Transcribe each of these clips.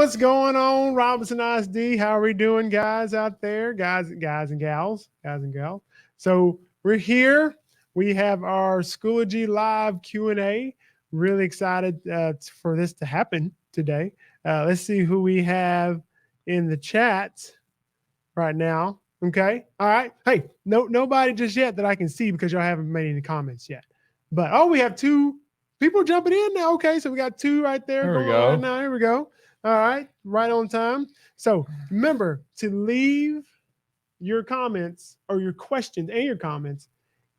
what's going on, Robinson ISD? How are we doing, guys out there, guys and gals? So we're here. We have our Schoology Live Q&A. Really excited for this to happen today. Let's see who we have in the chat right now. Okay. All right. Hey, nobody just yet that I can see because y'all haven't made any comments yet. But we have two people jumping in now. Okay, so we got two right there There we going on go. right now. Here we go. All right, right on time. So remember to leave your comments or your questions and your comments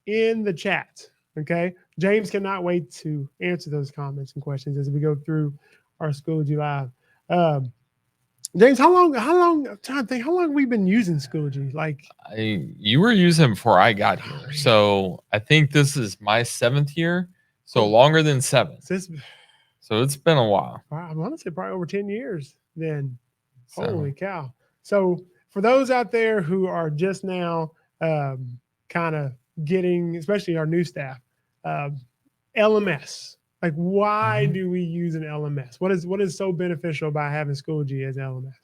in the chat. Okay. James cannot wait to answer those comments and questions as we go through our Schoology Live. Um, James, how long? I'm trying to think. How long have we been using Schoology? Like, You were using them before I got here, so I think this is my 7th year, so longer than 7. Since So it's been a while. I want to say probably over 10 years. Then, So, holy cow! So for those out there who are just now kind of getting, especially our new staff, LMS. Like, why do we use an LMS? What is so beneficial about having Schoology as LMS?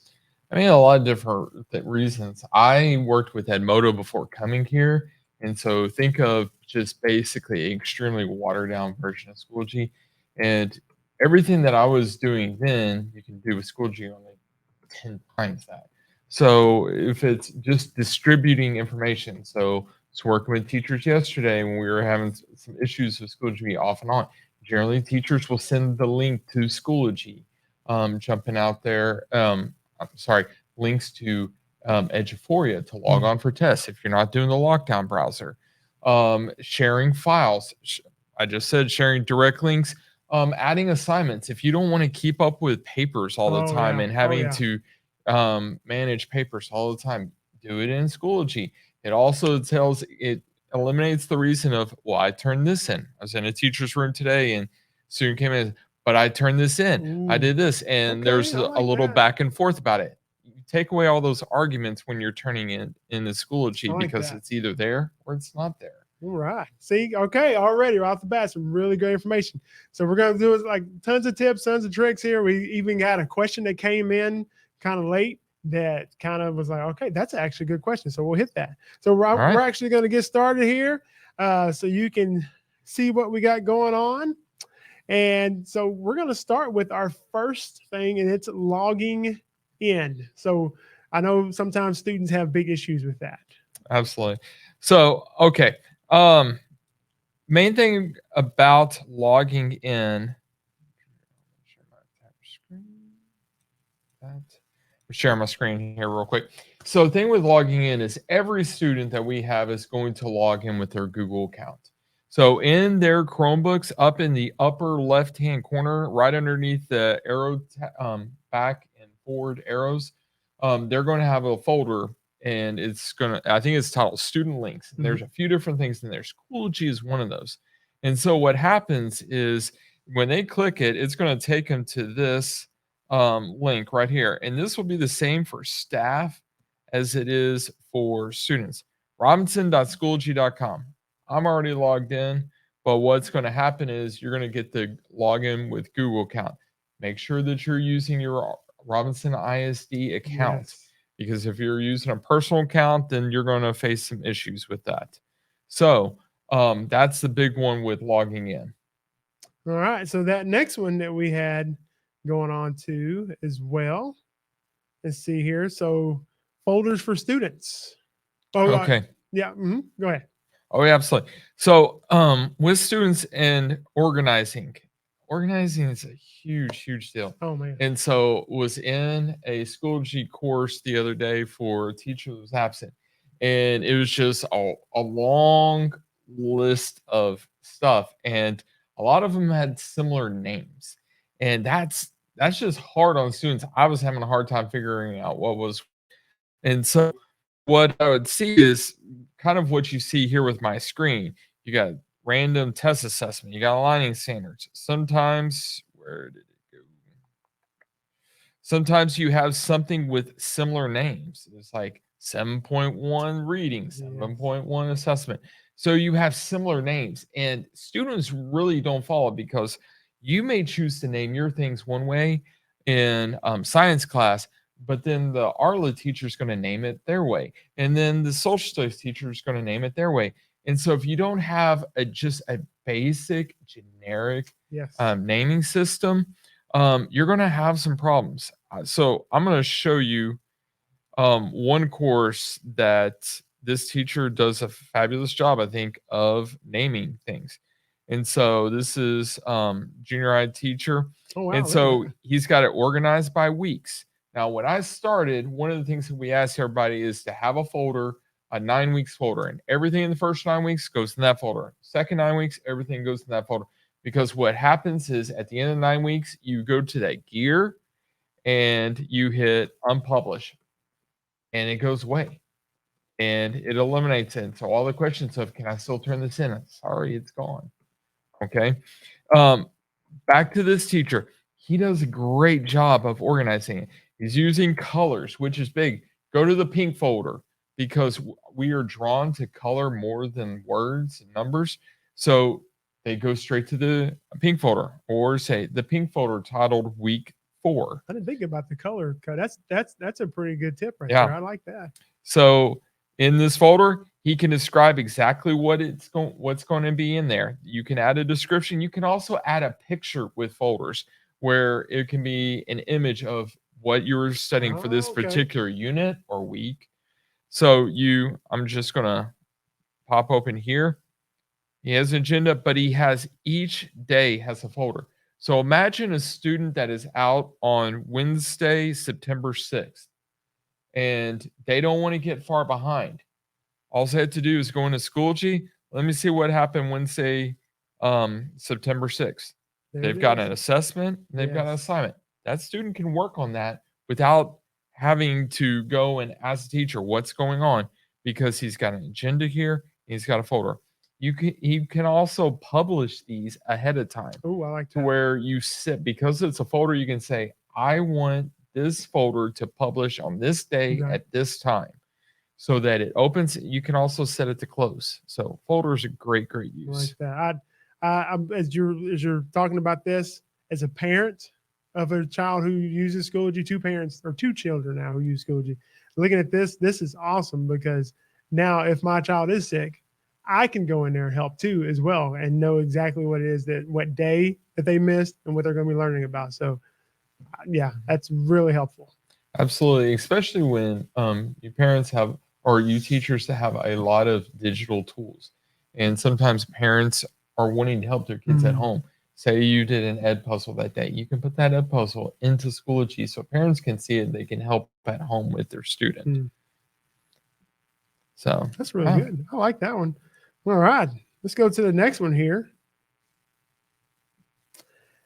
I mean, a lot of different reasons. I worked with Edmodo before coming here, and so think of just basically an extremely watered down version of Schoology, and everything that I was doing then, you can do with Schoology only 10 times that. So if it's just distributing information, so I was working with teachers yesterday when we were having some issues with Schoology off and on. Generally, teachers will send the link to Schoology, jumping out there. I'm sorry, links to Eduphoria to log on for tests if you're not doing the lockdown browser. Sharing files. I just said sharing direct links. Adding assignments. If you don't want to keep up with papers all the time and having to manage papers all the time, do it in Schoology. It also eliminates the reason of, well, I turned this in. I was in a teacher's room today and student came in, but I turned this in. I did this. And there's a little back and forth about it. You take away all those arguments when you're turning in the Schoology because it's either there or it's not there. All right. See, okay, already right off the bat, some really great information. So we're going to do like tons of tips, tons of tricks here. We even got a question that came in kind of late that kind of was like, okay, that's actually a good question. So we'll hit that. So we're actually going to get started here so you can see what we got going on. And so we're going to start with our first thing, and it's logging in. So I know sometimes students have big issues with that. Absolutely. So, okay. Main thing about logging in. Share my screen here real quick. So the thing with logging in is every student that we have is going to log in with their Google account. So in their Chromebooks, up in the upper left-hand corner, right underneath the arrow back and forward arrows, they're going to have a folder, and I think it's titled Student Links. And there's a few different things in there. Schoology is one of those. And so what happens is when they click it, it's going to take them to this link right here. And this will be the same for staff as it is for students. Robinson.schoology.com. I'm already logged in, but what's going to happen is you're going to get the login with Google account. Make sure that you're using your Robinson ISD account, because if you're using a personal account, then you're going to face some issues with that. So that's the big one with logging in. All right. So that next one that we had going on to as well. Let's see here. So folders for students. Okay. Yeah. Go ahead. Oh, yeah, absolutely. So with students and organizing is a huge deal. Oh, man. And so was in a Schoology course the other day for a teacher that was absent. And it was just a long list of stuff. And a lot of them had similar names. And that's just hard on students. I was having a hard time figuring out what was. And so what I would see is kind of what you see here with my screen. You got random test assessment. You got aligning standards. Sometimes, where did it go? Sometimes you have something with similar names. It's like 7.1 reading, 7.1 assessment. So you have similar names, and students really don't follow because you may choose to name your things one way in science class, but then the ARLA teacher is going to name it their way, and then the social studies teacher is going to name it their way. And so, if you don't have just a basic generic Yes. naming system, you're going to have some problems. So, I'm going to show you one course that this teacher does a fabulous job, I think, of naming things. And so this is junior high teacher. Oh wow, And look at so that. he's got it organized by weeks. Now, when I started, one of the things that we asked everybody is to have a folder, a 9 weeks folder, and everything in the first 9 weeks goes in that folder. Second 9 weeks, everything goes in that folder. Because what happens is at the end of 9 weeks, you go to that gear and you hit unpublish and it goes away and it eliminates it. So all the questions of can I still turn this in? Sorry, it's gone. Okay. Um, Back to this teacher. He does a great job of organizing it. He's using colors, which is big. Go to the pink folder because we are drawn to color more than words and numbers. So they go straight to the pink folder or say the pink folder titled week 4. I didn't think about the color code. That's a pretty good tip right Yeah. there. I like that. So in this folder, he can describe exactly what's going to be in there. You can add a description. You can also add a picture with folders where it can be an image of what you're studying for this Oh, okay. particular unit or week. So I'm just gonna pop open here. He has an agenda, but he has each day has a folder. So imagine a student that is out on Wednesday, September 6th, and they don't want to get far behind. All they had to do is go into Schoology. Let me see what happened Wednesday, September 6th. There it They've got is. an assessment, they've got an Yes. assignment. That student can work on that without having to go and ask the teacher what's going on because he's got an agenda here, he's got a folder. He can also publish these ahead of time Oh, I like to that. where you sit because it's a folder, you can say, I want this folder to publish on this day Right. at this time so that it opens. You can also set it to close. So folders are great I use. like that. As you're talking about this, as a parent of a child who uses Schoology, two parents or two children now who use Schoology, looking at this is awesome because now if my child is sick, I can go in there and help too as well and know exactly what it is what day that they missed and what they're going to be learning about. So yeah, that's really helpful. Absolutely, especially when your parents have or you teachers have a lot of digital tools, and sometimes parents are wanting to help their kids at Mm, home. Say you did an ed puzzle that day, you can put that ed puzzle into Schoology so parents can see it. They can help at home with their student. mm. So That's really yeah. good. I like that one. All right, let's go to the next one here.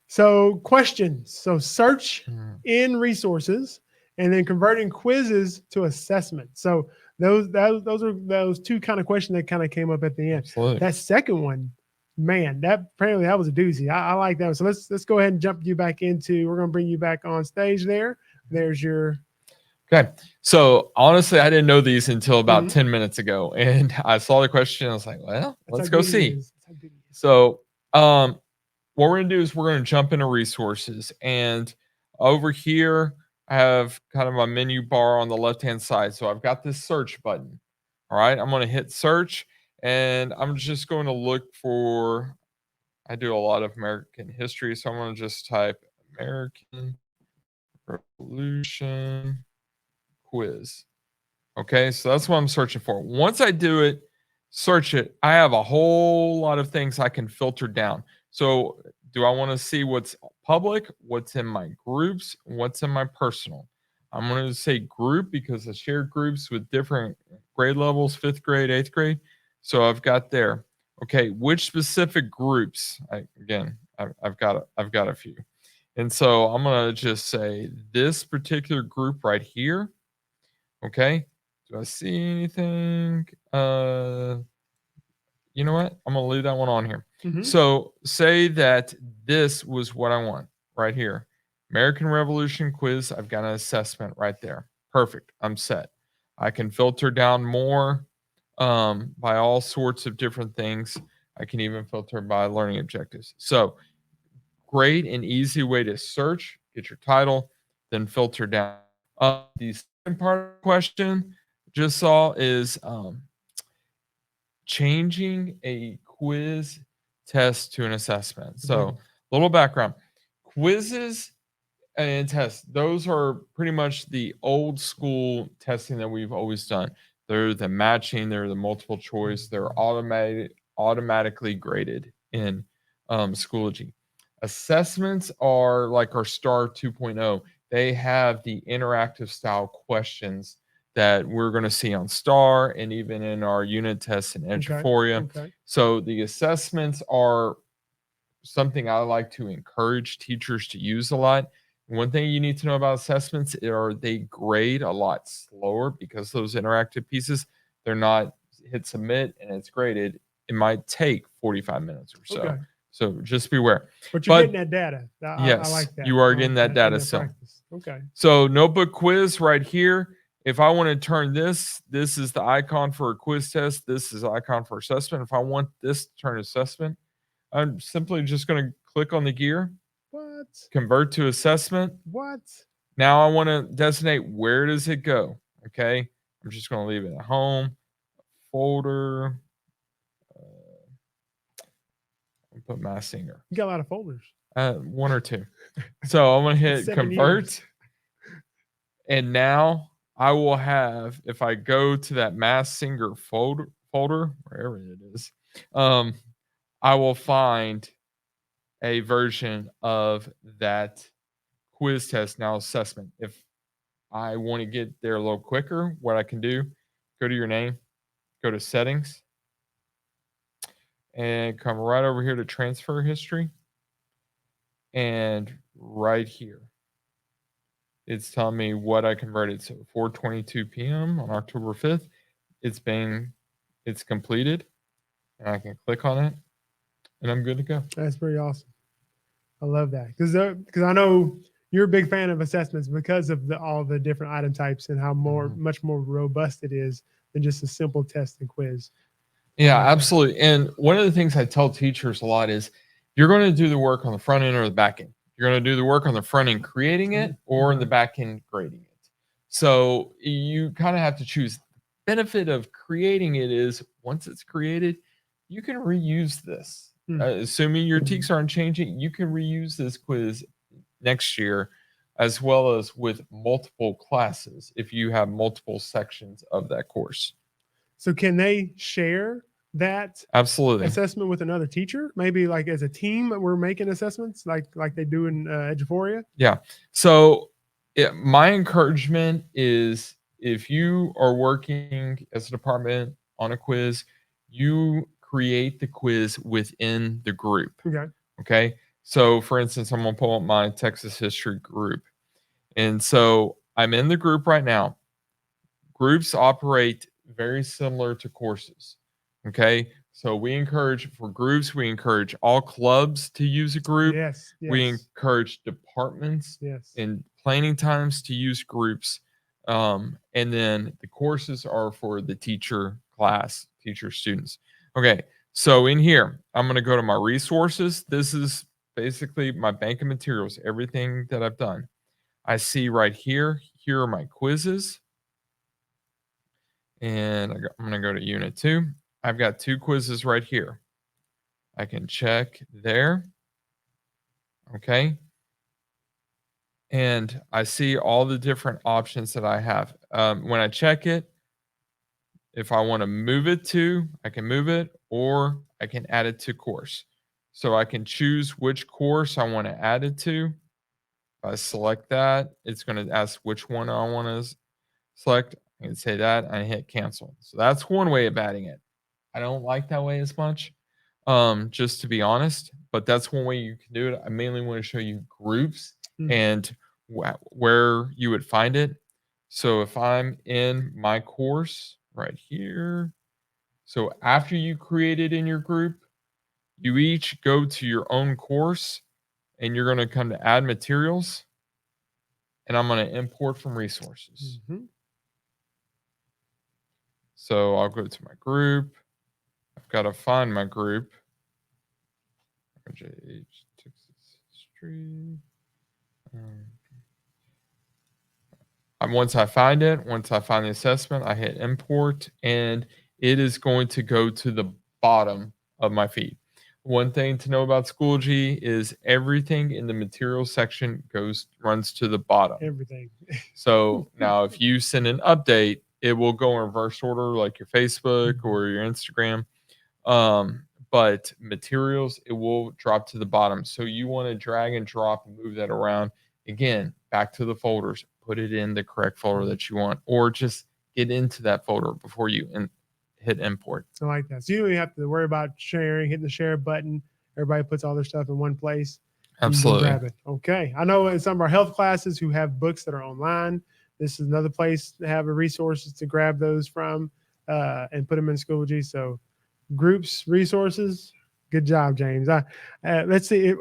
So questions. So search Mm, in resources and then converting quizzes to assessment. So those are those two kind of questions that kind of came up at the end. absolutely. That second one, man, that was a doozy. I like that one. So let's go ahead and jump you back into. We're gonna bring you back on stage there. There's your Okay. So honestly, I didn't know these until about mhm. 10 minutes ago. And I saw the question. I was like, well, That's how let's go good he see. is. That's how good he is. So what we're gonna do is we're gonna jump into resources. And over here, I have kind of my menu bar on the left-hand side. So I've got this search button. All right. I'm gonna hit search and I'm just going to look for I do a lot of American history. So I'm gonna just type American Revolution quiz. Okay, so that's what I'm searching for. Once I do it, search it, I have a whole lot of things I can filter down. So, do I want to see what's public, what's in my groups, what's in my personal? I'm going to say group because I share groups with different grade levels, 5th grade, 8th grade. So I've got there. Okay, which specific groups? I've got a few. And so I'm going to just say this particular group right here. Okay. Do I see anything? You know what? I'm gonna leave that one on here. Mhm. So say that this was what I want right here. American Revolution quiz. I've got an assessment right there. Perfect. I'm set. I can filter down more by all sorts of different things. I can even filter by learning objectives. So great and easy way to search, get your title, then filter down. The second part of the question just saw is changing a quiz test to an assessment. So, a little background: quizzes and tests, those are pretty much the old school testing that we've always done. They're the matching, they're the multiple choice, they're automatically graded in Schoology. Assessments are like our Star 2.0. They have the interactive style questions that we're going to see on Star and even in our unit tests in Eduphoria. So the assessments are something I like to encourage teachers to use a lot. One thing you need to know about assessments are they grade a lot slower because those interactive pieces, they're not hit submit and it's graded. It might take 45 minutes or so. So just beware. But you're getting that data. Yes, I like that. you are getting that data. So notebook quiz right here. If I want to turn this is the icon for a quiz test. This is the icon for assessment. If I want this to turn assessment, I'm simply just going to click on the gear. What? Convert to assessment. What? Now I want to designate where does it go. Okay. I'm just going to leave it at home. Folder. I'll put Mass Singer. You got a lot of folders. One or two. So I'm going to hit convert. And now I will have, if I go to that Mass Singer folder, wherever it is, I will find a version of that quiz test now assessment. If I want to get there a little quicker, what I can do, go to your name, go to settings, and come right over here to transfer history. And right here, it's telling me what I converted. So 4:22 p.m. on October 5th, it's completed. And I can click on it and I'm good to go. That's pretty awesome. I love that because I know you're a big fan of assessments because of all the different item types and how much more robust it is than just a simple test and quiz. Yeah, absolutely. And one of the things I tell teachers a lot is you're going to do the work on the front end or the back end. You're going to do the work on the front end creating it or in the back end grading it. So you kind of have to choose. The benefit of creating it is once it's created, you can reuse this. Assuming your TEKs aren't changing, you can reuse this quiz next year as well as with multiple classes if you have multiple sections of that course. So can they share that assessment with another teacher? Maybe like as a team we're making assessments like they do in Eduphoria? Yeah. So my encouragement is if you are working as a department on a quiz, you create the quiz within the group. Okay. So for instance, I'm going to pull up my Texas history group. And so I'm in the group right now. Groups operate very similar to courses. Okay. So we encourage for groups, we encourage all clubs to use a group. We encourage departments in planning times to use groups. And then the courses are for the teacher class, teacher students. Okay. So in here, I'm going to go to my resources. This is basically my bank of materials, everything that I've done. I see right here are my quizzes. And I'm going to go to Unit 2. I've got 2 quizzes right here. I can check there. Okay. And I see all the different options that I have. When I check it, if I want to move it to, I can move it or I can add it to course. So I can choose which course I want to add it to. If I select that, it's going to ask which one I want to select. I can say that and I hit cancel. So that's one way of adding it. I don't like that way as much, just to be honest, but that's one way you can do it. I mainly want to show you groups and where you would find it. So if I'm in my course right here, so after you create it in your group, you each go to your own course and you're going to come to add materials and I'm going to import from resources. So I'll go to my group. I've got to find my group. RJH Texas History. Once I find it, once I find the assessment, I hit import, and it is going to go to the bottom of my feed. One thing to know about Schoology is everything in the materials section runs to the bottom. Everything. So now if you send an update, it will go in reverse order like your Facebook or your Instagram. But materials, it will drop to the bottom. So you want to drag and drop and move that around. Again, back to the folders, put it in the correct folder that you want, or just get into that folder before you hit import. I like that. So you don't even have to worry about sharing, hitting the share button. Everybody puts all their stuff in one place. Absolutely. You can grab it. Okay. I know in some of our health classes who have books that are online, this is another place to have resources to grab those from and put them in Schoology. So groups, resources. Good job, James. Let's see.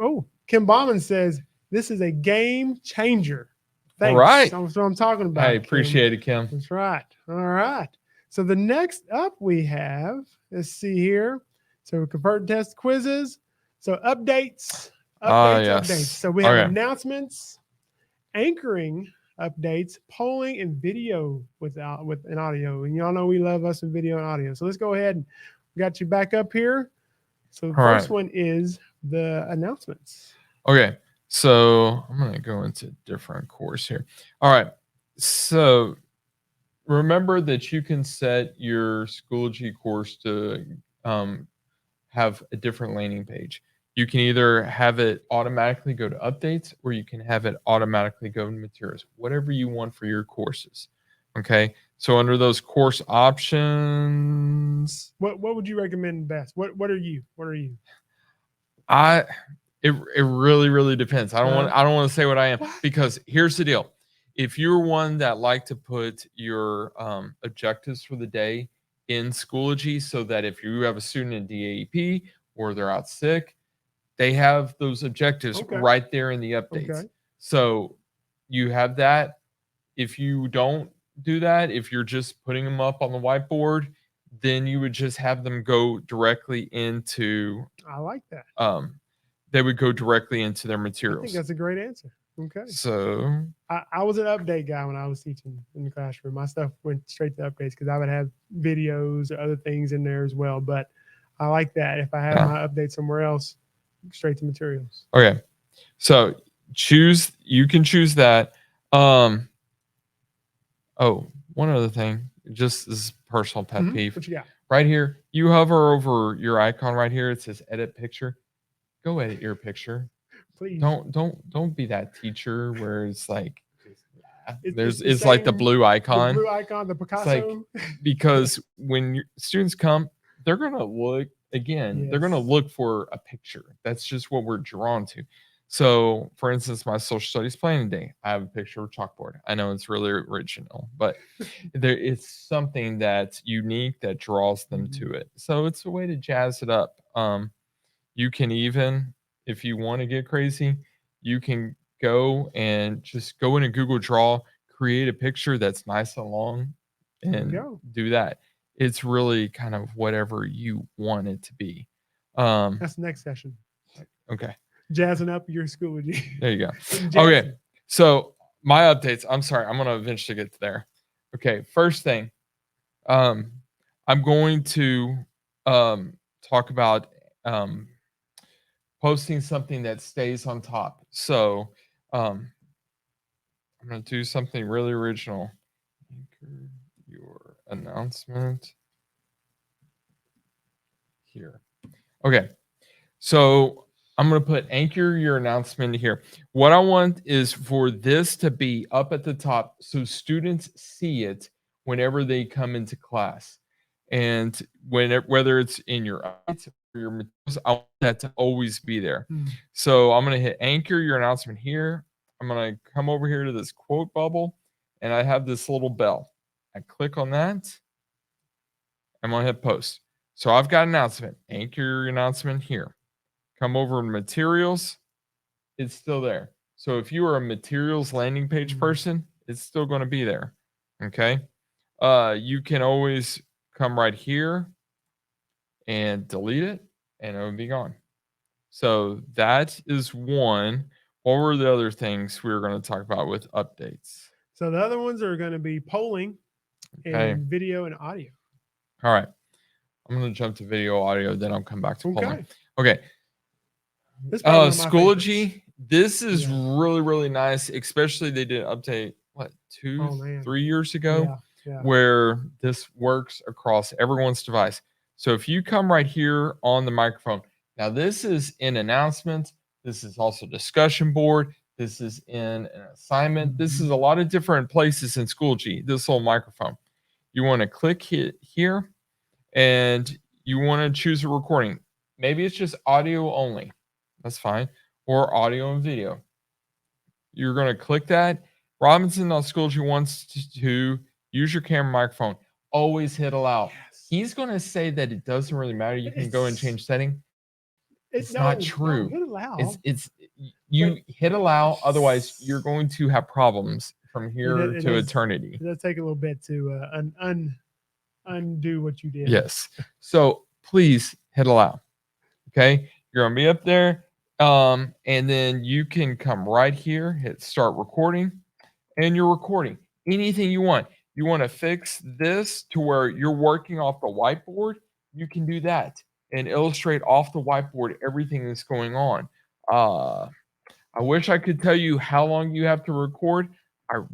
Kim Bauman says this is a game changer. Thanks. All right. That's what I'm talking about. I appreciate it, Kim. That's right. All right. So the next up we have, let's see here. So convert test quizzes. So updates. Updates. So we have announcements, anchoring updates, polling, and video with an audio. And y'all know we love us in video and audio. So let's go ahead and got you back up here. So the first one is the announcements. Okay. So I'm going to go into a different course here. All right. So remember that you can set your Schoology course to have a different landing page. You can either have it automatically go to updates, or you can have it automatically go to materials, whatever you want for your courses. Okay. So under those course options, what would you recommend best? What are you? It really depends. I don't want to say what I am, because here's the deal. If you're one that like to put your objectives for the day in Schoology, so that if you have a student in DAEP or they're out sick, they have those objectives right there in the updates. Okay. So you have that. If you don't do that, if you're just putting them up on the whiteboard, then you would just have them go directly into. I like that. They would go directly into their materials. I think that's a great answer. Okay. So I was an update guy when I was teaching in the classroom. My stuff went straight to updates because I would have videos or other things in there as well. But I like that. If I have my update somewhere else, straight to materials. Okay. So you can choose that. One other thing, just this personal pet peeve. What you got? Right here, you hover over your icon right here. It says edit picture. Go edit your picture. Please. Don't be that teacher where it's like it's like the blue icon. The blue icon, the Picasso. Like, because when your students come, they're gonna look again. Yes. They're gonna look for a picture. That's just what we're drawn to. So, for instance, my social studies planning day, I have a picture of a chalkboard. I know it's really original, but it's something that's unique that draws them to it. So it's a way to jazz it up. You can even, if you want to get crazy, you can go and just go in a Google Draw, create a picture that's nice and long, and do that. It's really kind of whatever you want it to be. That's the next session. Okay. Jazzing up your Schoology. There you go. Okay. So my updates, I'm sorry, I'm going to eventually get to there. Okay. First thing, I'm going to talk about posting something that stays on top. So I'm going to do something really original. Anchor your announcement here. Okay. So I'm going to put anchor your announcement here. What I want is for this to be up at the top so students see it whenever they come into class. And whether it's in your materials, I want that to always be there. So I'm going to hit anchor your announcement here. I'm going to come over here to this quote bubble, and I have this little bell. I click on that. I'm going to hit post. So I've got announcement. Anchor your announcement here. Come over to materials. It's still there. So if you are a materials landing page person, it's still going to be there. Okay. You can always come right here and delete it, and it will be gone. So that is one. What were the other things we were going to talk about with updates? So the other ones are going to be polling Okay. and video and audio. All right. I'm going to jump to video audio, then I'll come back to polling. Okay. Okay. This is probably one of my favorites. Schoology. This is Yeah. really, really nice. Especially they did an update, what, Oh, man. 3 years ago, Yeah. Yeah. where this works across everyone's device. So if you come right here on the microphone, now this is in announcements. This is also discussion board. This is in an assignment. This is a lot of different places in Schoology, this little microphone. You want to click here and you want to choose a recording. Maybe it's just audio only. That's fine. Or audio and video. You're going to click that. Robinson on Schoology wants to use your camera microphone. Always hit allow. Yes. He's going to say that it doesn't really matter. You can go and change setting. It's no, not true. No, hit allow. It's you hit allow. Otherwise, you're going to have problems from here to eternity. It does take a little bit to undo what you did. Yes. So please hit allow. Okay. You're going to be up there. And then you can come right here, hit start recording, and you're recording anything you want. You want to fix this to where you're working off the whiteboard, you can do that and illustrate off the whiteboard everything that's going on. I wish I could tell you how long you have to record. I'm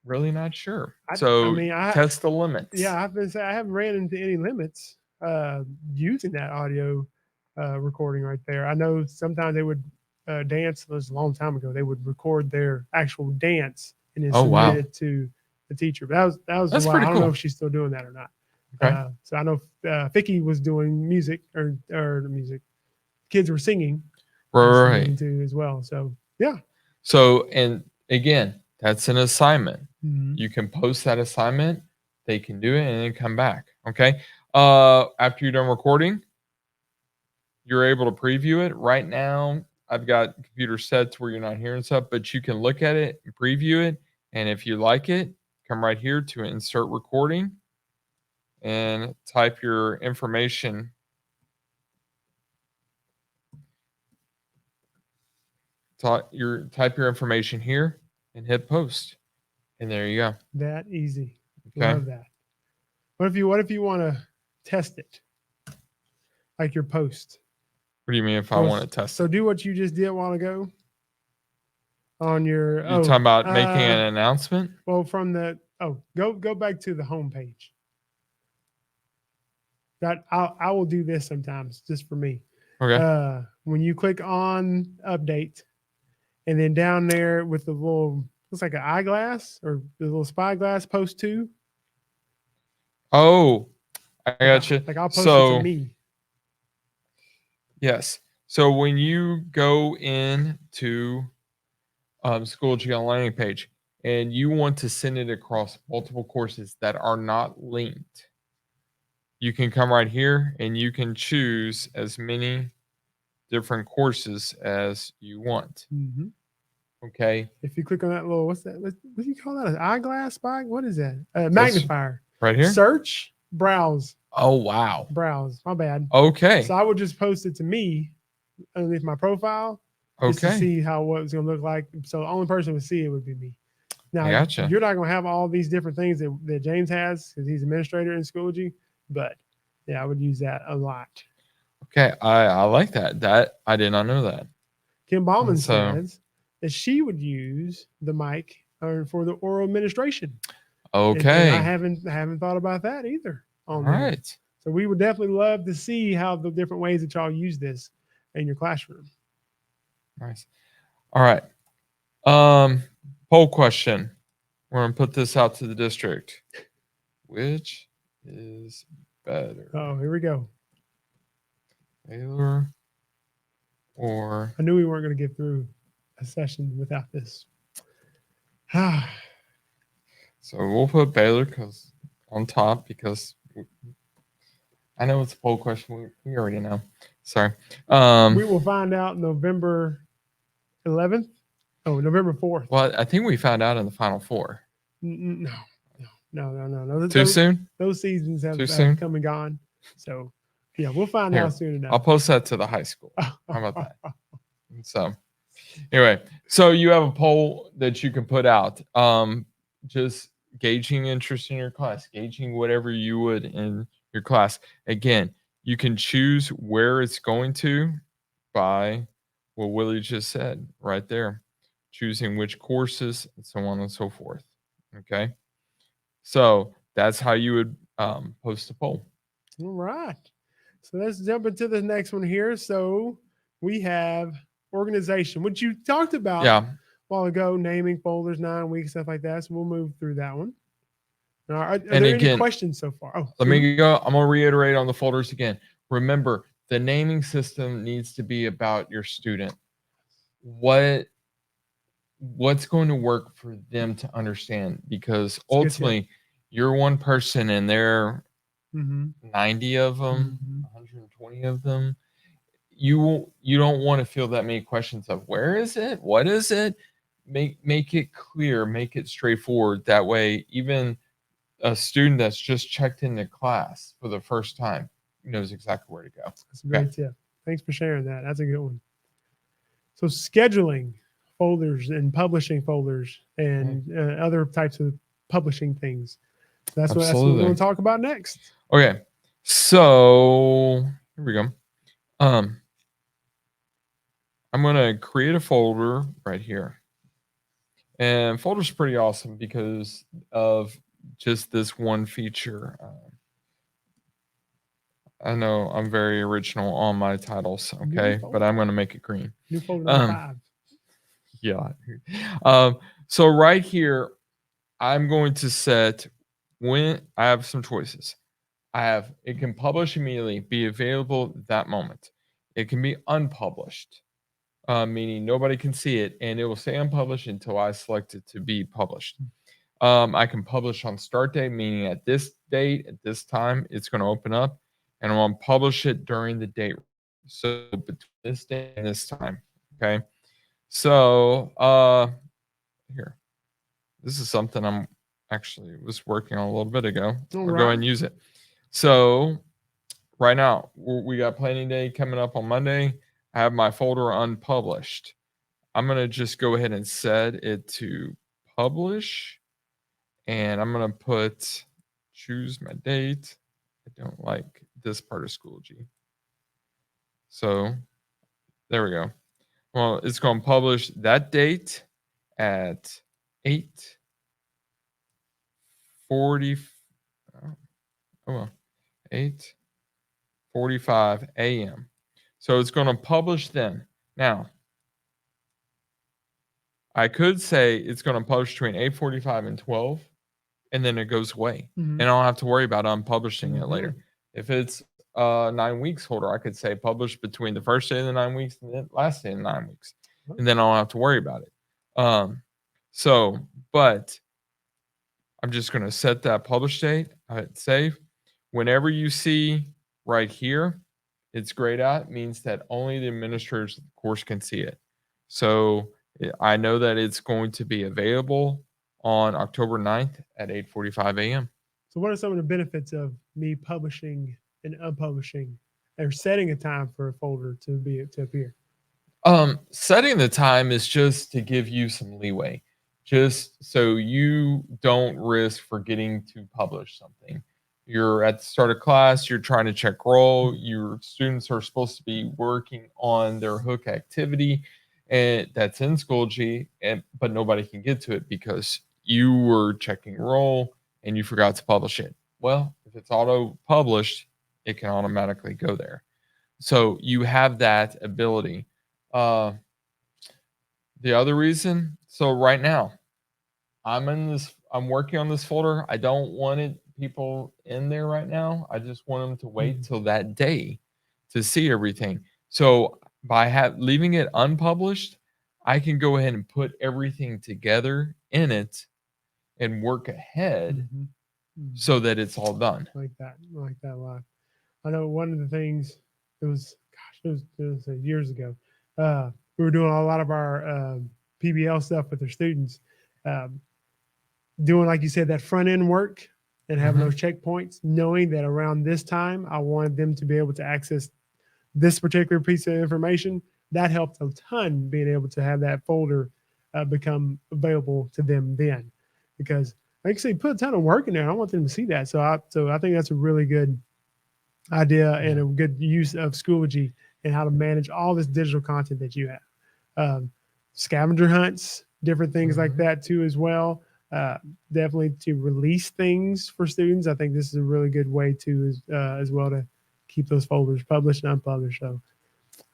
really not sure. So test the limits. Yeah, I haven't ran into any limits using that audio recording right there. I know sometimes they would dance. This was a long time ago. They would record their actual dance and then submit it to the teacher. But that was That's a while. pretty I don't know cool. if she's still doing that or not. Okay. So I know Vicky was doing music or the music. Kids were singing. Right. Too as well. So yeah. So and again, that's an assignment. Mm-hmm. You can post that assignment. They can do it and then come back. Okay. After you're done recording, you're able to preview it. Right now, I've got computer set to where you're not hearing stuff, but you can look at it and preview it. And if you like it, come right here to insert recording and type your information. Type your information here and hit post. And there you go. That easy. Okay. Love that. What if you want to test it? Like your post. What do you mean if I want to test so it? Do what you just did a while ago on your You're talking about making an announcement? Well, from the go back to the home page. That I will do this sometimes just for me. Okay. When you click on update and then down there with the little looks like an eyeglass or the little spyglass post to. Oh, I got you. Like I'll post it to me. Yes. So when you go into Schoology on Learning page and you want to send it across multiple courses that are not linked, you can come right here and you can choose as many different courses as you want. Mm-hmm. Okay. If you click on that little, what's that? What do you call that? An eyeglass spy? What is that? Magnifier. Right here. Search, browse. Oh, wow. Browse. My bad. Okay. So I would just post it to me underneath my profile. Just to see what it's going to look like. So the only person who would see it would be me. Now, you're not going to have all these different things that James has because he's administrator in Schoology. But yeah, I would use that a lot. Okay. I like that. That I did not know that. Kim Bauman says that she would use the mic for the oral administration. Okay. And I haven't thought about that either. All right. So we would definitely love to see how the different ways that y'all use this in your classroom. Nice. All right. Poll question. We're going to put this out to the district. Which is better? Oh, here we go. Baylor or... I knew we weren't going to get through a session without this. So we'll put Baylor on top because I know it's a poll question. We already know. Sorry. We will find out November 11th. Oh, November 4th. Well, I think we found out in the Final Four. No. Too soon? Those seasons have come and gone. So, yeah, we'll find out soon enough. I'll post that to the high school. How about that? So, anyway, so you have a poll that you can put out. just gauging interest in your class, gauging whatever you would in your class. Again, you can choose where it's going to by what Willie just said right there, choosing which courses and so on and so forth. Okay. So that's how you would post a poll. All right. So let's jump into the next one here. So we have organization, which you talked about a Yeah. while ago, naming folders, 9 weeks, stuff like that. So we'll move through that one. Are And there any again, questions so far? Oh, let me go. I'm going to reiterate on the folders again. Remember, the naming system needs to be about your student. What's going to work for them to understand, because it's a good tip. ultimately you're one person and there Mm-hmm. 90 of them, Mm-hmm. 120 of them. You don't want to feel that many questions of where is it, what is it. Make it clear, make it straightforward. That way even a student that's just checked into class for the first time knows exactly where to go. That's a Okay. great tip. Thanks for sharing that. That's a good one. So scheduling folders and publishing folders and other types of publishing things. That's what we're going Absolutely. to talk about next. Okay. So here we go. Um, I'm gonna create a folder right here. And folder's pretty awesome because of just this one feature. I know I'm very original on my titles, New okay, but folder. I'm gonna make it green. New folder number Um, 5. yeah. So right here, I'm going to set when I have some choices. I have it can publish immediately, be available that moment. It can be unpublished, meaning nobody can see it, and it will say unpublished until I select it to be published. I can publish on start date, meaning at this date, at this time, it's going to open up, and I'm going to publish it during the date. So between this day and this time. Okay. So here, this is something I'm actually was working on a little bit ago. All I'll go ahead right. and use it. So right now, we got planning day coming up on Monday. I have my folder unpublished. I'm going to just go ahead and set it to publish. And I'm going to choose my date. I don't like this part of Schoology. So there we go. Well, it's going to publish that date at 8:40. Oh, well, 8:45 a.m. So it's going to publish then. Now, I could say it's going to publish between 8:45 and 12, and then it goes away, Mm-hmm. and I don't have to worry about unpublishing it later. Mm-hmm. If it's 9 weeks holder, I could say publish between the first day of the 9 weeks and the last day of the 9 weeks, and then I don't have to worry about it. So, but I'm just going to set that publish date. I hit save. Whenever you see right here, it's grayed out, means that only the administrators of the course can see it. So I know that it's going to be available on October 9th at 8:45 a.m. So what are some of the benefits of me publishing and unpublishing or setting a time for a folder to appear? Setting the time is just to give you some leeway, just so you don't risk forgetting to publish something. You're at the start of class, you're trying to check roll, your students are supposed to be working on their hook activity, and that's in Schoology, but nobody can get to it because you were checking roll and you forgot to publish it. Well, if it's auto published, it can automatically go there. So you have that ability. Uh, the other reason, so right now, I'm working on this folder. I don't want people in there right now. I just want them to wait till that day to see everything. So by leaving it unpublished, I can go ahead and put everything together in it and work ahead Mm-hmm. Mm-hmm. so that it's all done. I like that a lot. I know one of the things it was years ago. We were doing a lot of our PBL stuff with our students, um, doing like you said that front end work and having Mhm. those checkpoints, knowing that around this time I wanted them to be able to access this particular piece of information. That helped a ton being able to have that folder become available to them then. because like I say, put a ton of work in there. I want them to see that. So I think that's a really good idea and a good use of Schoology and how to manage all this digital content that you have. Scavenger hunts, different things like that too as well. Definitely to release things for students. I think this is a really good way to as well to keep those folders published and unpublished. So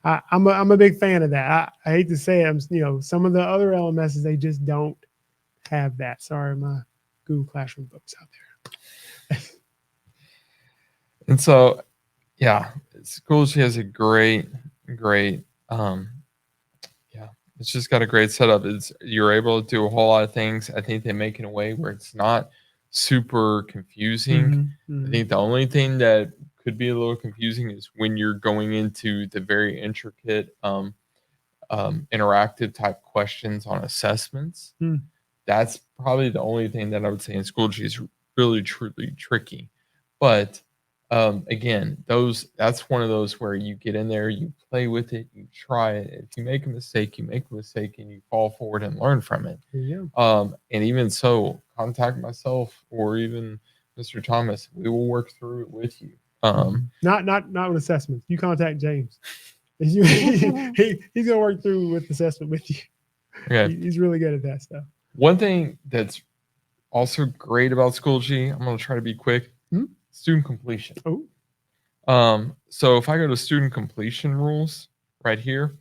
I'm a big fan of that. I hate to say it, some of the other LMSs they just don't have that. Sorry, my Google Classroom books out there. And so, yeah, Schoology has a great, yeah, it's just got a great setup. You're able to do a whole lot of things. I think they make it in a way where it's not super confusing. I think the only thing that could be a little confusing is when you're going into the very intricate interactive type questions on assessments. That's probably the only thing that I would say in Schoology is really truly tricky. But again, that's one of those where you get in there, you play with it, you try it. If you make a mistake, you make a mistake and you fall forward and learn from it. And even so, contact myself or even Mr. Thomas. We will work through it with you. Not with assessments. You contact James. He's gonna work through with assessment with you. Okay. He's really good at that stuff. One thing that's also great about Schoology, I'm going to try to be quick. Student completion. So if I go to student completion rules right here,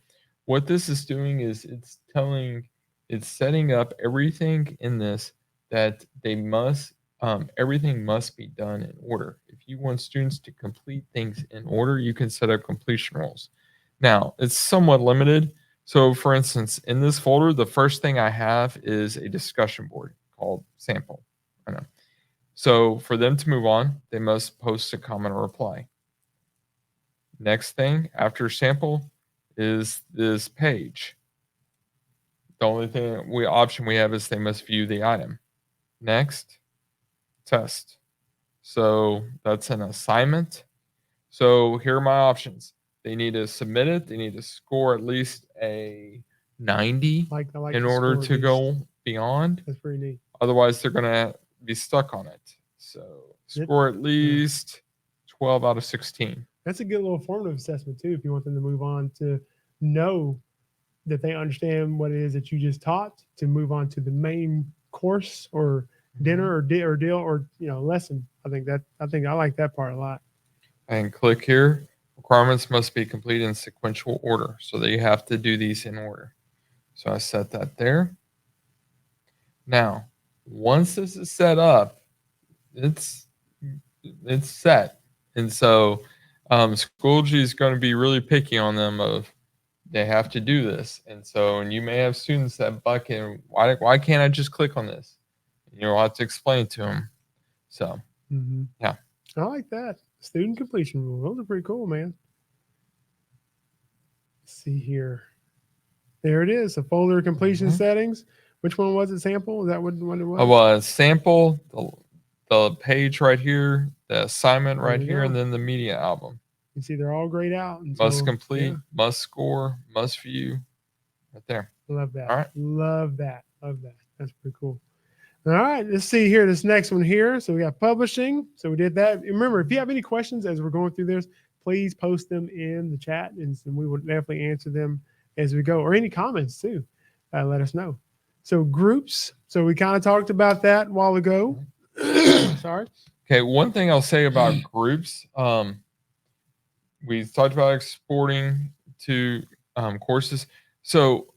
what this is doing is it's setting up everything in this that they must everything must be done in order. If you want students to complete things in order, you can set up completion rules. Now, it's somewhat limited. So for instance, in this folder, the first thing I have is a discussion board called sample. I know. So for them to move on, they must post a comment or reply. Next thing after sample is this page. The only option we have is they must view the item. Next, test. So that's an assignment. So here are my options. They need to submit it. They need to score at least a 90 in order to go beyond. That's pretty neat. Otherwise, they're going to be stuck on it. So score at least 12 out of 16. That's a good little formative assessment too. If you want them to move on to know that they understand what it is that you just taught, to move on to the main course or dinner or deal or lesson. I think I like that part a lot. And click here. Requirements must be completed in sequential order, so that you have to do these in order. So I set that there. Now, once this is set up, it's set, and so Schoology is going to be really picky on them of they have to do this, and you may have students that buck in. Why can't I just click on this? You'll have to explain to them. So yeah, I like that student completion rule. Those are pretty cool, man. Let's see here. There it is. The folder completion settings. Which one was it? Sample? Is that what it was? Oh, well, sample, the page right here, the assignment right here, and then the media album. You see, they're all grayed out. And must complete, must score, must view. Right there. Love that. All right. Love that. That's pretty cool. All right, let's see here. This next one here. So we got publishing. So we did that. Remember, if you have any questions as we're going through this, please post them in the chat, and we will definitely answer them as we go. Or any comments too. Let us know. So groups. So we kind of talked about that a while ago. Sorry. Okay. One thing I'll say about groups. We talked about exporting to courses. So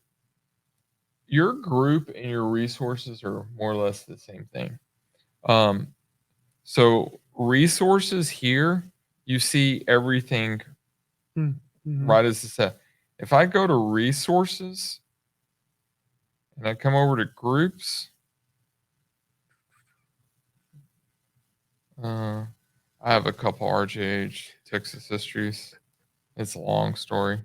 your group and your resources are more or less the same thing. So resources here, you see everything right as it's set. If I go to resources and I come over to groups, I have a couple RJH Texas histories. It's a long story.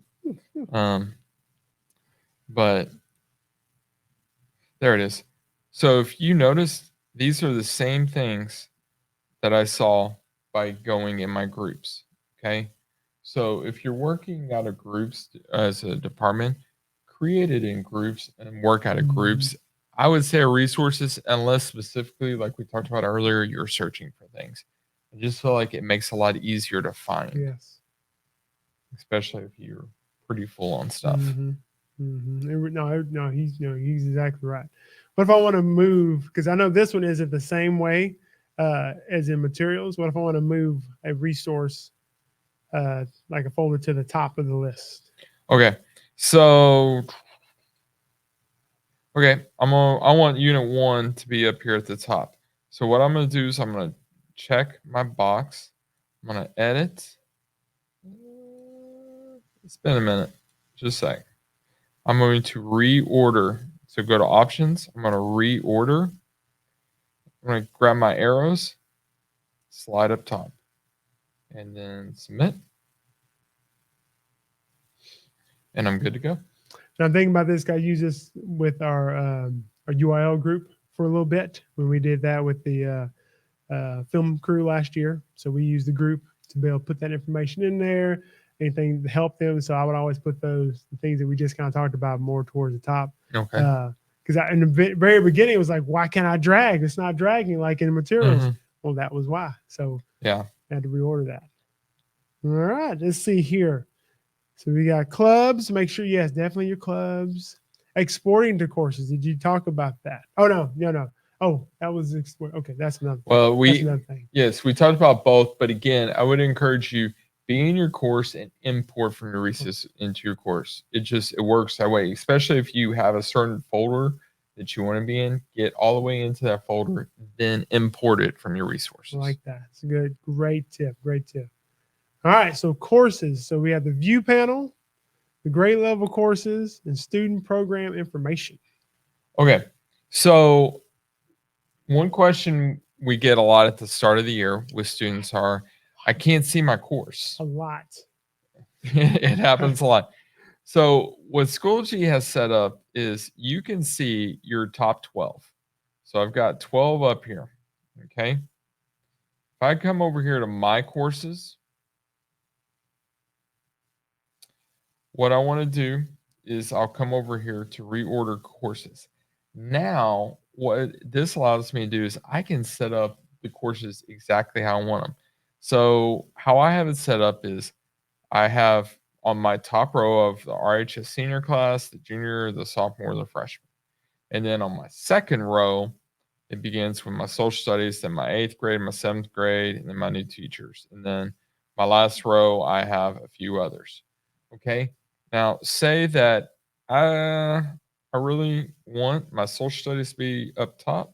But there it is. So if you notice, these are the same things that I saw by going in my groups. Okay. So if you're working out of groups as a department, create it in groups and work out of groups. I would say resources, unless specifically, like we talked about earlier, you're searching for things. I just feel like it makes it a lot easier to find, Yes. especially if you're pretty full on stuff. Mm-hmm. Mm-hmm. No, he's exactly right. What if I want to move? Because I know this one isn't the same way as in materials. What if I want to move a resource, like a folder, to the top of the list? Okay, so I want unit 1 to be up here at the top. So what I'm gonna do is I'm gonna check my box. I'm gonna edit. It's been a minute. Just a sec. I'm going to reorder. So go to options. I'm going to reorder. I'm going to grab my arrows, slide up top, and then submit. And I'm good to go. And I'm thinking about this. I use this with our UIL group for a little bit when we did that with the film crew last year. So we used the group to be able to put that information in there, anything to help them. So I would always put the things that we just kind of talked about more towards the top. Okay. Because in the very beginning, it was like, why can't I drag? It's not dragging like in the materials. Mhm. Well, that was why. So Yeah. I had to reorder that. All right, let's see here. So we got clubs. Make sure, yes, definitely your clubs. Exporting to courses. Did you talk about that? Oh, no. Oh, that was export. Okay, that's another thing. Well, That's another thing. yes, we talked about both, but again, I would encourage you be in your course and import from your resources into your course. It works that way, especially if you have a certain folder that you want to be in. Get all the way into that folder, then import it from your resources. I like that. It's a good, great tip. Great tip. All right, so courses. So we have the view panel, the grade level courses, and student program information. Okay, so one question we get a lot at the start of the year with students are, I can't see my course. A lot. It happens a lot. So what Schoology has set up is you can see your top 12. So I've got 12 up here. Okay. If I come over here to my courses, what I want to do is I'll come over here to reorder courses. Now, what this allows me to do is I can set up the courses exactly how I want them. So how I have it set up is I have on my top row of the RHS senior class, the junior, the sophomore, the freshman. And then on my second row, it begins with my social studies, then my 8th grade, my 7th grade, and then my new teachers. And then my last row, I have a few others. Okay. Now, say that I really want my social studies to be up top.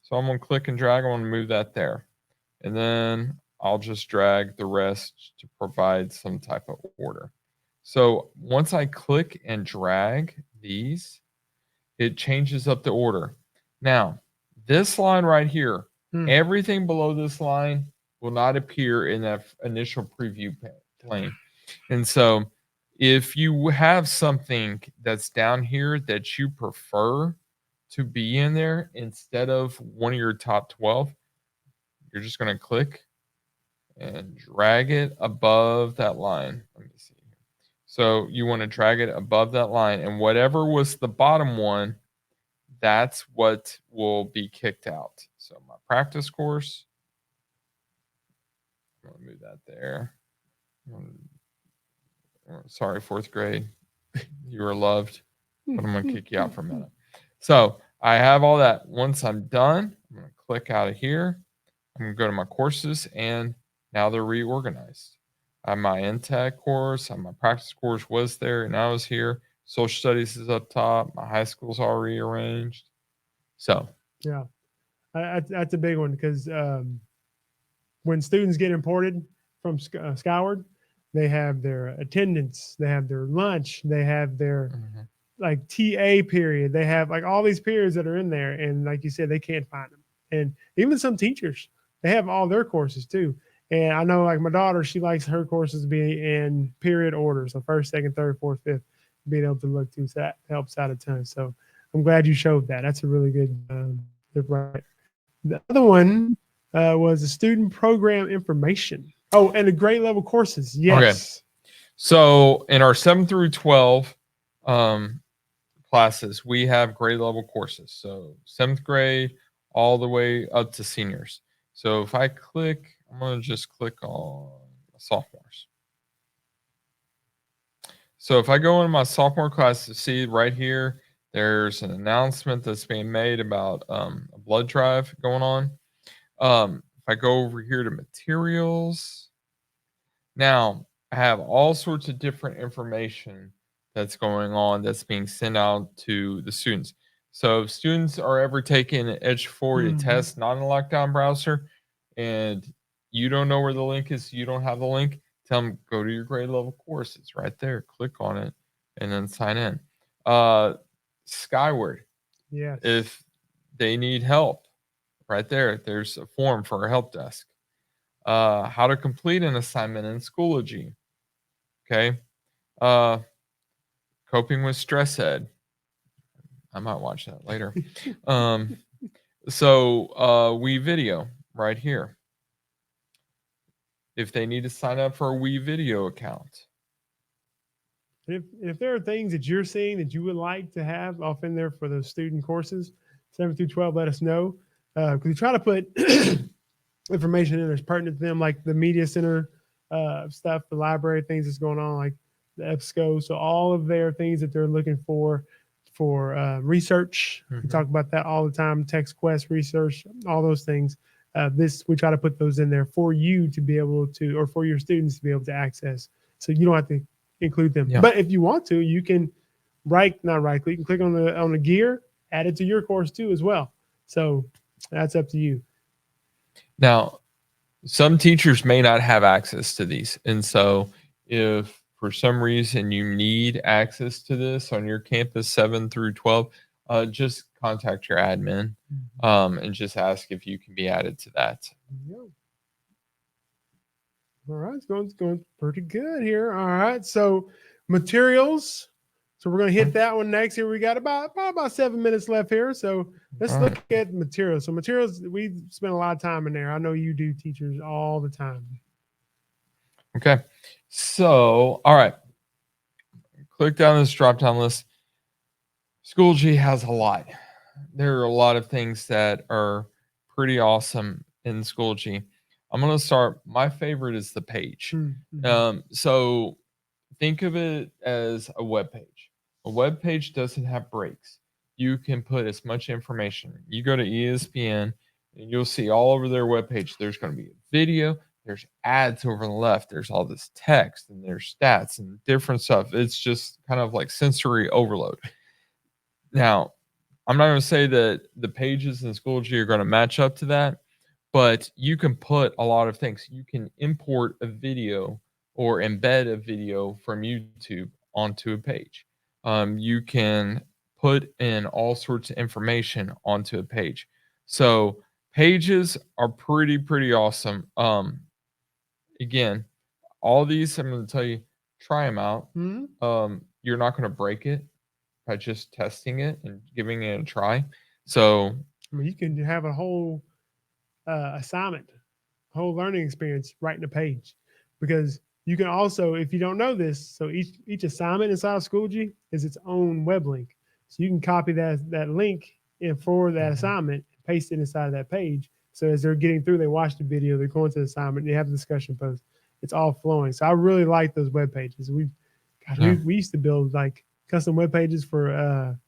So I'm going to click and drag. I want to move that there. And then I'll just drag the rest to provide some type of order. So once I click and drag these, it changes up the order. Now, this line right here, everything below this line will not appear in that initial preview pane. And so if you have something that's down here that you prefer to be in there instead of one of your top 12, you're just going to click and drag it above that line. Let me see. So you want to drag it above that line, and whatever was the bottom one, that's what will be kicked out. So my practice course, I'm going to move that there. Sorry, 4th grade. You were loved, but I'm going to kick you out for a minute. So I have all that. Once I'm done, I'm going to click out of here. I'm going to go to my courses, and now they're reorganized. I have my NTech course, my practice course was there, and I was here. Social studies is up top. My high school's all rearranged. So yeah, that's a big one because when students get imported from Skyward, they have their attendance, they have their lunch, they have their like TA period, they have like all these periods that are in there, and like you said, they can't find them. And even some teachers, they have all their courses too. And I know like my daughter, she likes her courses to be in period order, so 1st, 2nd, 3rd, 4th, 5th, being able to look to, so that helps out a ton. So I'm glad you showed that. That's a really good tip right. The other one was the student program information. Oh, and the grade level courses. Yes. Okay. So in our 7 through 12 classes, we have grade level courses. So 7th grade all the way up to seniors. So if I click, I'm going to just click on sophomores. So if I go into my sophomore class, to see right here, there's an announcement that's being made about a blood drive going on. If I go over here to materials, now I have all sorts of different information that's going on that's being sent out to the students. So if students are ever taking an Edge 4 test, not in a lockdown browser, and you don't know where the link is, you don't have the link, tell them go to your grade level course. It's right there. Click on it and then sign in. Skyward. Yes. If they need help, right there, there's a form for a help desk. How to complete an assignment in Schoology. Okay. Coping with stress ed. I might watch that later. So We Video right here. If they need to sign up for a We Video account. If there are things that you're seeing that you would like to have off in there for those student courses, 7 through 12, let us know. Because we try to put information in that's pertinent to them, like the media center stuff, the library things that's going on, like the EBSCO. So all of their things that they're looking for research. We talk about that all the time. Text Quest research, all those things. We try to put those in there for you to be able to, or for your students to be able to access. So you don't have to include them. Yeah. But if you want to, you can not right click, you can click on the gear, add it to your course too as well. So that's up to you. Now, some teachers may not have access to these. And so if for some reason you need access to this on your campus 7 through 12, just contact your admin and just ask if you can be added to that. Yeah. All right, it's going pretty good here. All right, so materials. So we're going to hit that one next. Here we got about 7 minutes left here. So let's look at materials. So materials, we spend a lot of time in there. I know you do, teachers, all the time. Okay. So, all right. Click down this drop-down list. Schoology has a lot. There are a lot of things that are pretty awesome in Schoology. I'm going to start. My favorite is the page. So think of it as a web page. A web page doesn't have breaks. You can put as much information. You go to ESPN and you'll see all over their web page, there's going to be a video, there's ads over on the left, there's all this text and there's stats and different stuff. It's just kind of like sensory overload. Now, I'm not going to say that the pages in Schoology are going to match up to that, but you can put a lot of things. You can import a video or embed a video from YouTube onto a page. You can put in all sorts of information onto a page. So pages are pretty awesome. Again, all these, I'm going to tell you, try them out. You're not going to break it by just testing it and giving it a try. So I mean, you can have a whole assignment, whole learning experience right in a page, because you can also, if you don't know this, so each assignment inside of Schoology is its own web link. So you can copy that link in for that assignment, paste it inside of that page. So as they're getting through, they watch the video, they're going to the assignment, they have a discussion post. It's all flowing. So I really like those web pages. We used to build like custom web pages for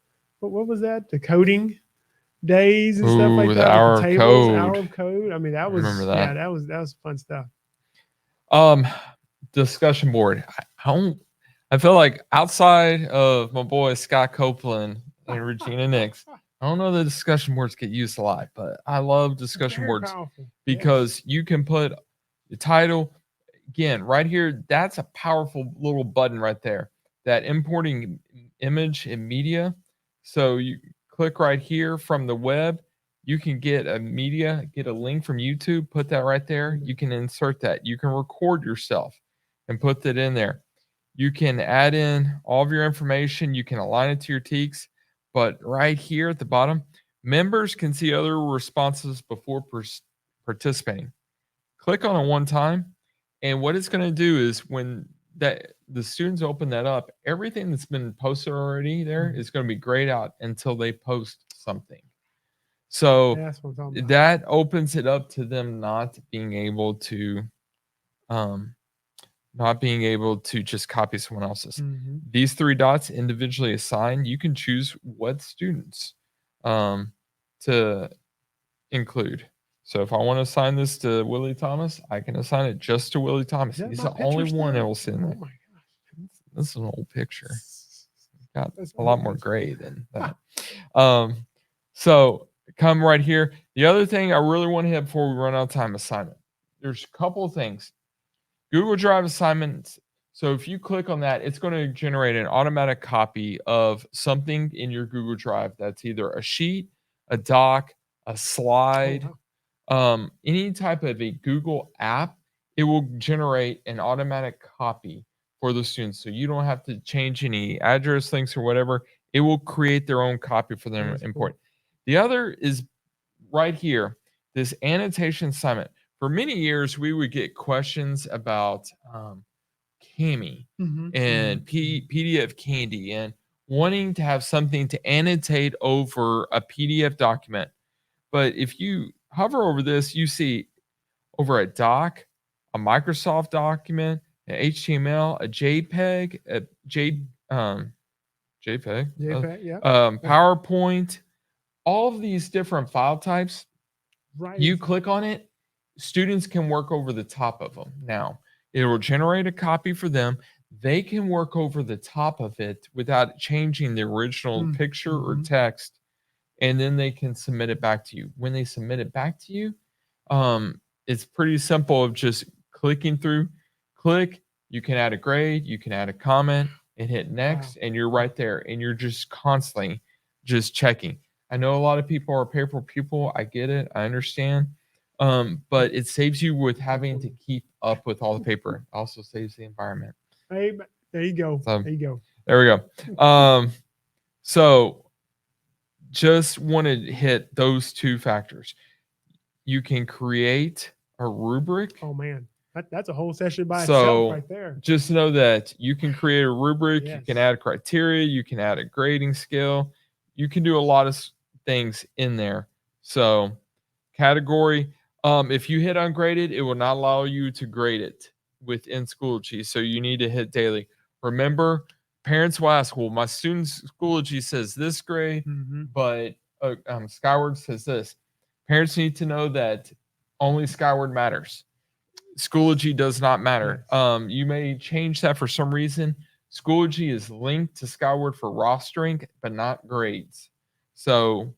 what was that? The coding days and stuff like that. The hour of code. I mean, that was that was fun stuff. Discussion board. I feel like outside of my boy Scott Copeland and Regina Nix, I don't know the discussion boards get used a lot, but I love discussion boards because you can put the title again right here. That's a powerful little button right there. That importing image and media. So you click right here from the web. You can get a link from YouTube, put that right there. You can insert that. You can record yourself and put that in there. You can add in all of your information. You can align it to your TEKS. But right here at the bottom, members can see other responses before participating. Click on it one time. And what it's going to do is when that the students open that up, everything that's been posted already there is going to be grayed out until they post something. So That's what I'm talking about. that opens it up to them um, not being able to just copy someone else's. Mm-hmm. These 3 dots individually assigned, you can choose what students to include. So if I want to assign this to Willie Thomas, I can assign it just to Willie Thomas. Is that He's my the only picture one that still? will sit in Oh there. my gosh. This is an old picture. Got That's a lot old more picture. gray than that. So come right here. The other thing I really want to hit before we run out of time, assignment. There's a couple of things. Google Drive assignments. So if you click on that, it's going to generate an automatic copy of something in your Google Drive that's either a sheet, a doc, a Oh, slide, wow. any type of a Google app. It will generate an automatic copy for the students. So you don't have to change any address links or whatever. It will create their own copy for them That's and cool. import. The other is right here, this annotation assignment. For many years, we would get questions about Cami Mm-hmm. and Mm-hmm. PDF Candy and wanting to have something to annotate over a PDF document. But if you hover over this, you see over a doc, a Microsoft document, an HTML, a JPEG, a JPEG, JPEG, yeah. PowerPoint, all of these different file types. Right. You click on it, students can work over the top of them. Now, it will generate a copy for them. They can work over the top of it without changing the original picture or Mm-hmm. text, and then they can submit it back to you. When they submit it back to you, it's pretty simple of just clicking through. Click, you can add a grade, you can add a comment, and hit next, Wow. and you're right there, and you're just constantly just checking. I know a lot of people are paper pupil. I get it. I understand. But it saves you with having to keep up with all the paper. It also saves the environment. Hey, there you go. So There you go. there we go. So just want to hit those 2 factors. You can create a rubric. Oh man, that's a whole session by itself So right there. just know that you can create a rubric, you can Yes. add criteria, you can add a grading scale, you can do a lot of things in there. So category, if you hit ungraded, it will not allow you to grade it within Schoology. So you need to hit daily. Remember, parents will ask, well, my student's Schoology says this grade, Mm-hmm. but Skyward says this. Parents need to know that only Skyward matters. Schoology does not matter. Yes. You may change that for some reason. Schoology is linked to Skyward for rostering, but not grades. So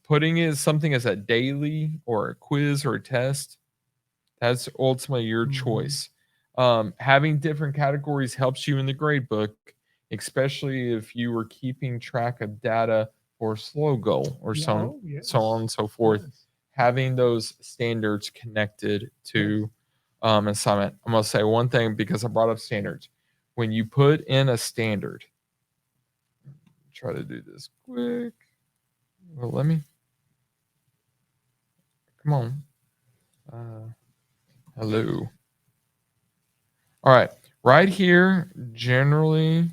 putting is something as a daily or a quiz or a test, that's ultimately your Mm-hmm. choice. Having different categories helps you in the grade book, especially if you were keeping track of data for slow goal or Yeah. so, Oh yes. so on and so forth. Yes. Having those standards connected to assignment. I'm going to say one thing because I brought up standards. When you put in a standard, try to do this quick. Well, let me. Come on. Hello. All right. Right here, generally,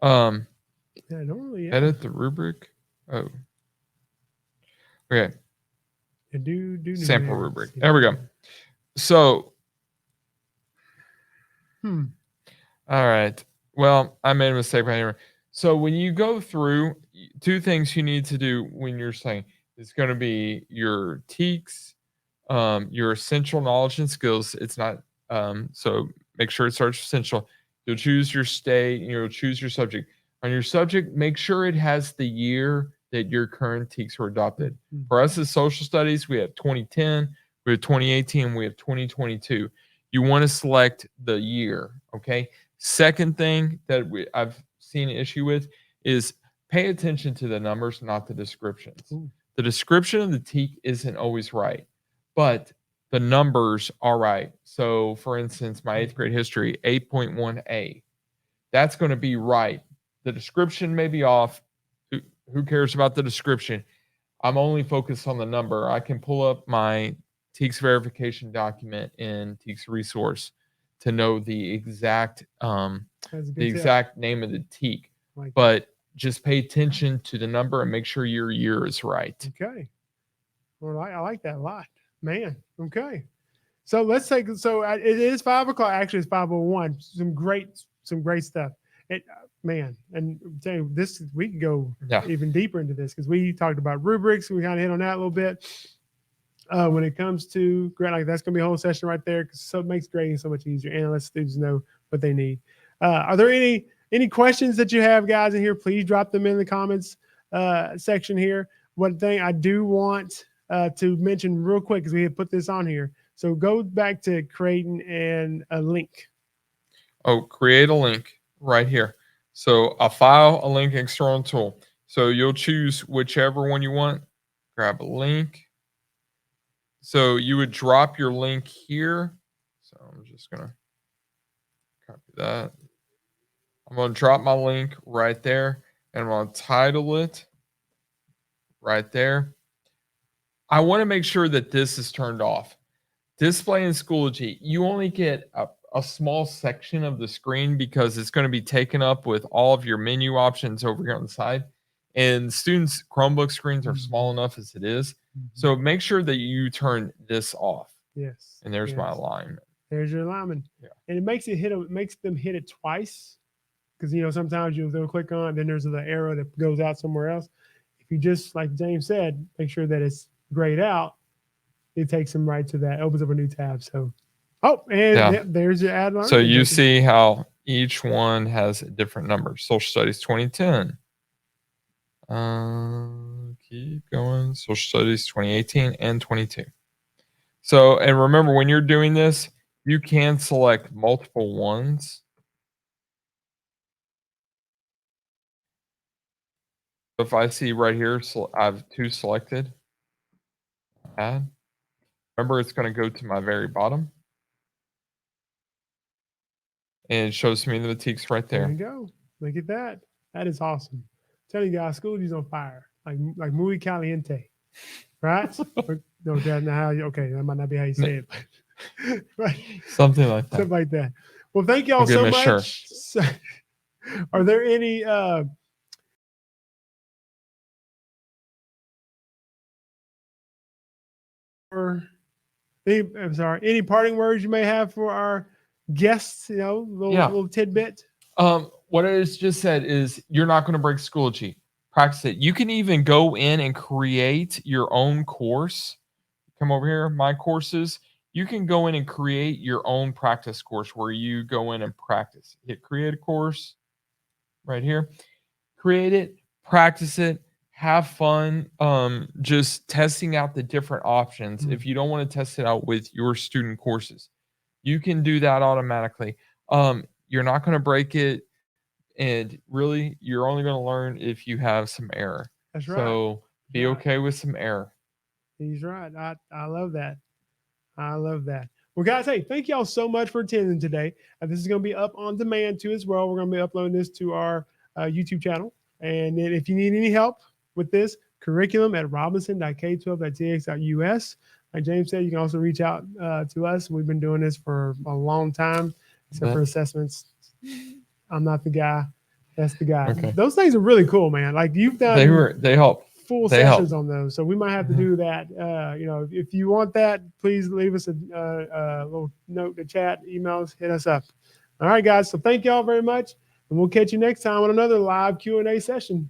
Yeah. Normally, yeah. edit the rubric. Oh, okay. Yeah, do Sample numerics. rubric. Yeah. There we go. So, Hmm. all right. Well, I made a mistake right here. So when you go through, 2 things you need to do when you're saying it's going to be your TEKS, your essential knowledge and skills. It's not so make sure it starts with essential. You'll choose your state, you'll choose your subject. On your subject, make sure it has the year that your current TEKS were adopted. Mm-hmm. For us as social studies, we have 2010, we have 2018, we have 2022. You want to select the year, okay? Second thing that I've seen an issue with is pay attention to the numbers, not the descriptions. Ooh. The description of the TEK isn't always right, but the numbers are right. So, for instance, my 8th grade history, 8.1a, that's going to be right. The description may be off. Who cares about the description? I'm only focused on the number. I can pull up my TEKS verification document in TEKS resource. to know the exact That's a the good tip. exact name of the teak, Like that. but just pay attention to the number and make sure your year is right. Okay. Well, I like that a lot, man. Okay. So let's take. So it is 5 o'clock. Actually, it's 5:01. Some great stuff. It, man, and I'm telling you, this we could go Yeah. even deeper into this because we talked about rubrics. We kind of hit on that a little bit. When it comes to grad, like that's gonna be a whole session right there because so it makes grading so much easier and lets students know what they need. Are there any questions that you have, guys, in here? Please drop them in the comments section here. One thing I do want to mention real quick because we had put this on here. So go back to creating a link. Oh, create a link right here. So a file, a link, external tool. So you'll choose whichever one you want. Grab a link. So you would drop your link here. So I'm just gonna copy that. I'm gonna drop my link right there, and I'm gonna title it right there. I want to make sure that this is turned off. Display in Schoology, you only get a small section of the screen because it's going to be taken up with all of your menu options over here on the side. And students' Chromebook screens are small enough as it is. So make sure that you turn this off. Yes. And there's my alignment. There's your alignment. Yeah. And it makes them hit it twice. Because sometimes they'll click on, then there's the arrow that goes out somewhere else. If you just, like James said, make sure that it's grayed out, it takes them right to that, opens up a new tab. So, there's your ad. So you see how each one has a different number. Social Studies 2010. Keep going. Social Studies 2018 and 22. So, and remember when you're doing this, you can select multiple ones. If I see right here, so I have 2 selected. Add. Remember, it's going to go to my very bottom. And it shows me the boutiques right there. There you go. Look at that. That is awesome. Tell you guys, Schoology's on fire. Like muy caliente. Right? No, that's not how okay, that might not be how you say it. But something like that. Something like that. Well, thank y'all so much. So, are there any any parting words you may have for our guests, little tidbit? What I just said is you're not going to break Schoology. Practice it. You can even go in and create your own course. Come over here, my courses. You can go in and create your own practice course where you go in and practice. Hit create a course right here. Create it, practice it, have fun, just testing out the different options. If you don't want to test it out with your student courses, you can do that automatically. You're not going to break it, and really, you're only going to learn if you have some error. That's right. So be okay with some error. He's right. I love that. I love that. Well, guys, hey, thank y'all so much for attending today. This is going to be up on demand too as well. We're going to be uploading this to our YouTube channel. And then if you need any help with this, curriculum at robinson.k12.tx.us. Like James said, you can also reach out to us. We've been doing this for a long time, except for assessments. I'm not the guy. That's the guy. Okay. Those things are really cool, man. Like you've done. They help. Full sessions on those, so we might have to do that. If you want that, please leave us a little note to chat, emails, hit us up. All right, guys. So thank y'all very much, and we'll catch you next time on another live Q&A session.